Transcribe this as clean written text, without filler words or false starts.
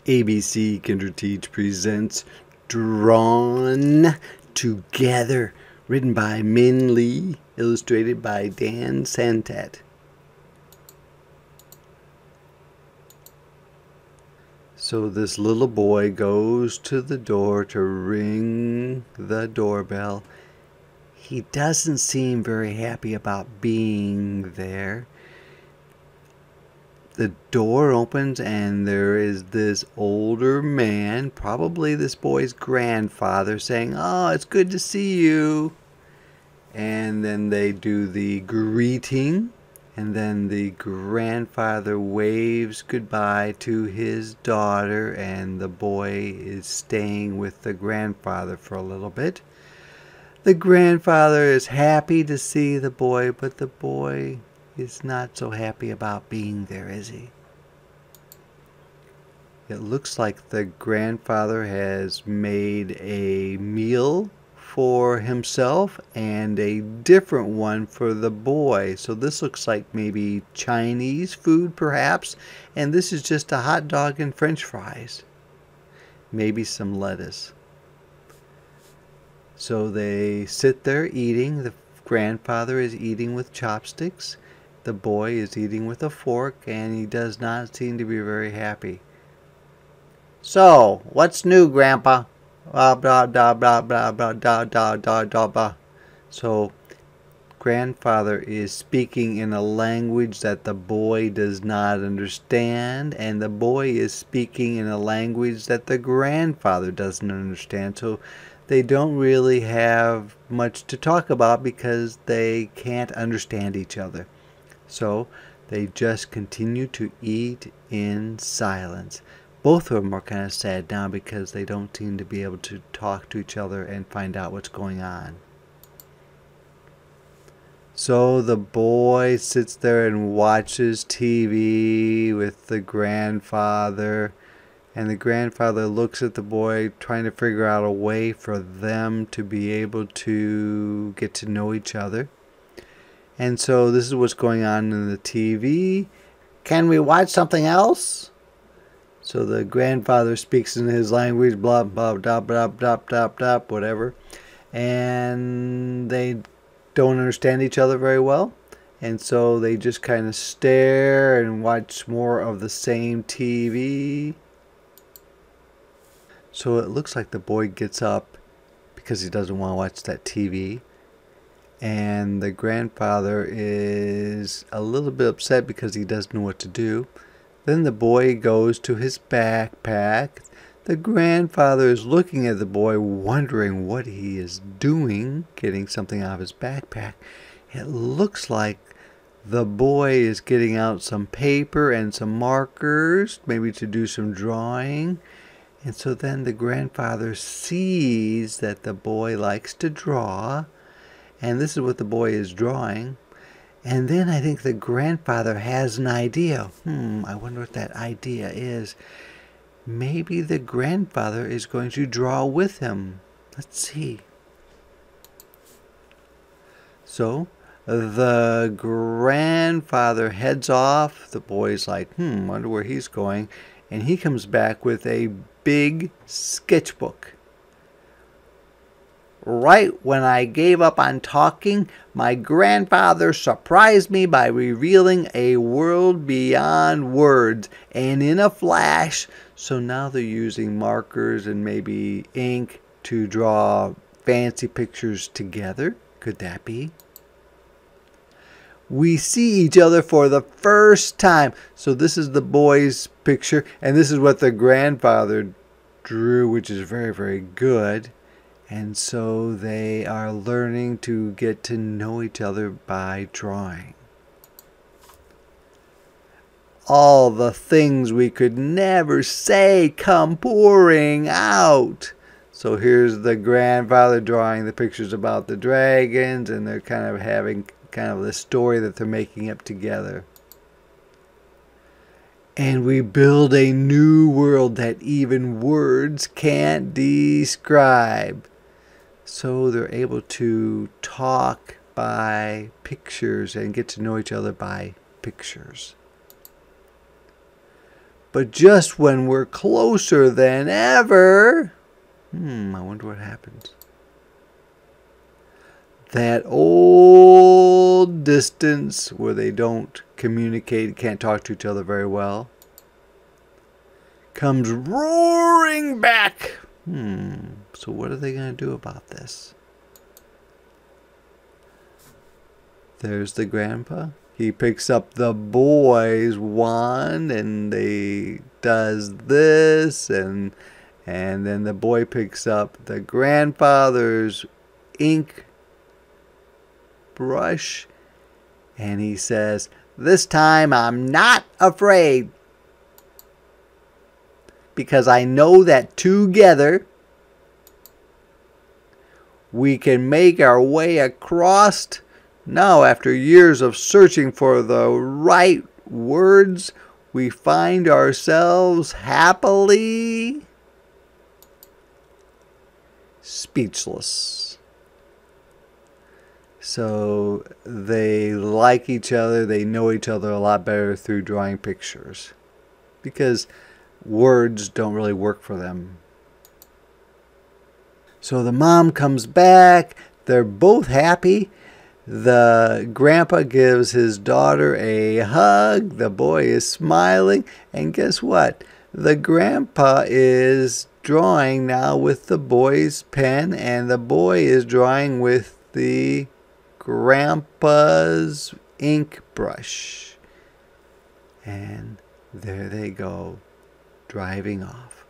ABC Kinderteach presents Drawn Together, written by Min Lee, illustrated by Dan Santat. So this little boy goes to the door to ring the doorbell. He doesn't seem very happy about being there. The door opens and there is this older man, probably this boy's grandfather, saying, "Oh, it's good to see you." And then they do the greeting, and then the grandfather waves goodbye to his daughter, and the boy is staying with the grandfather for a little bit. The grandfather is happy to see the boy, but the boy is not so happy about being there, is he? It looks like the grandfather has made a meal for himself and a different one for the boy. So this looks like maybe Chinese food perhaps, and this is just a hot dog and French fries. Maybe some lettuce. So they sit there eating. The grandfather is eating with chopsticks. The boy is eating with a fork, and he does not seem to be very happy. "So, what's new, Grandpa?" Blah, blah, blah, blah, blah, blah, blah, blah, blah, blah, blah. So, grandfather is speaking in a language that the boy does not understand, and the boy is speaking in a language that the grandfather doesn't understand. So, they don't really have much to talk about because they can't understand each other. So they just continue to eat in silence. Both of them are kind of sad now because they don't seem to be able to talk to each other and find out what's going on. So the boy sits there and watches TV with the grandfather, and the grandfather looks at the boy trying to figure out a way for them to be able to get to know each other. And so this is what's going on in the TV. "Can we watch something else?" So the grandfather speaks in his language, blah, blah, blah, blah, blah, blah, blah, whatever. And they don't understand each other very well. And so they just kind of stare and watch more of the same TV. So it looks like the boy gets up because he doesn't want to watch that TV. And the grandfather is a little bit upset because he doesn't know what to do. Then the boy goes to his backpack. The grandfather is looking at the boy, wondering what he is doing, getting something out of his backpack. It looks like the boy is getting out some paper and some markers, maybe to do some drawing. And so then the grandfather sees that the boy likes to draw. And this is what the boy is drawing. And then I think the grandfather has an idea. I wonder what that idea is. Maybe the grandfather is going to draw with him. Let's see. So the grandfather heads off. The boy's like, wonder where he's going. And he comes back with a big sketchbook. "Right when I gave up on talking, my grandfather surprised me by revealing a world beyond words, and in a flash." So now they're using markers and maybe ink to draw fancy pictures together. Could that be? "We see each other for the first time." So this is the boy's picture, and this is what the grandfather drew, which is very, very good. And so they are learning to get to know each other by drawing. All the things we could never say come pouring out. So here's the grandfather drawing the pictures about the dragons, and they're kind of having kind of the story that they're making up together. "And we build a new world that even words can't describe." So they're able to talk by pictures and get to know each other by pictures. But just when we're closer than ever, I wonder what happens. That old distance where they don't communicate, can't talk to each other very well, comes roaring back. So what are they going to do about this? There's the grandpa. He picks up the boy's wand and they does this, and then the boy picks up the grandfather's ink brush and he says, "This time I'm not afraid, because I know that together we can make our way across." Now, after years of searching for the right words, we find ourselves happily speechless. So they like each other, they know each other a lot better through drawing pictures, because words don't really work for them. So the mom comes back, they're both happy. The grandpa gives his daughter a hug. The boy is smiling. And guess what? The grandpa is drawing now with the boy's pen, and the boy is drawing with the grandpa's ink brush. And there they go, driving off.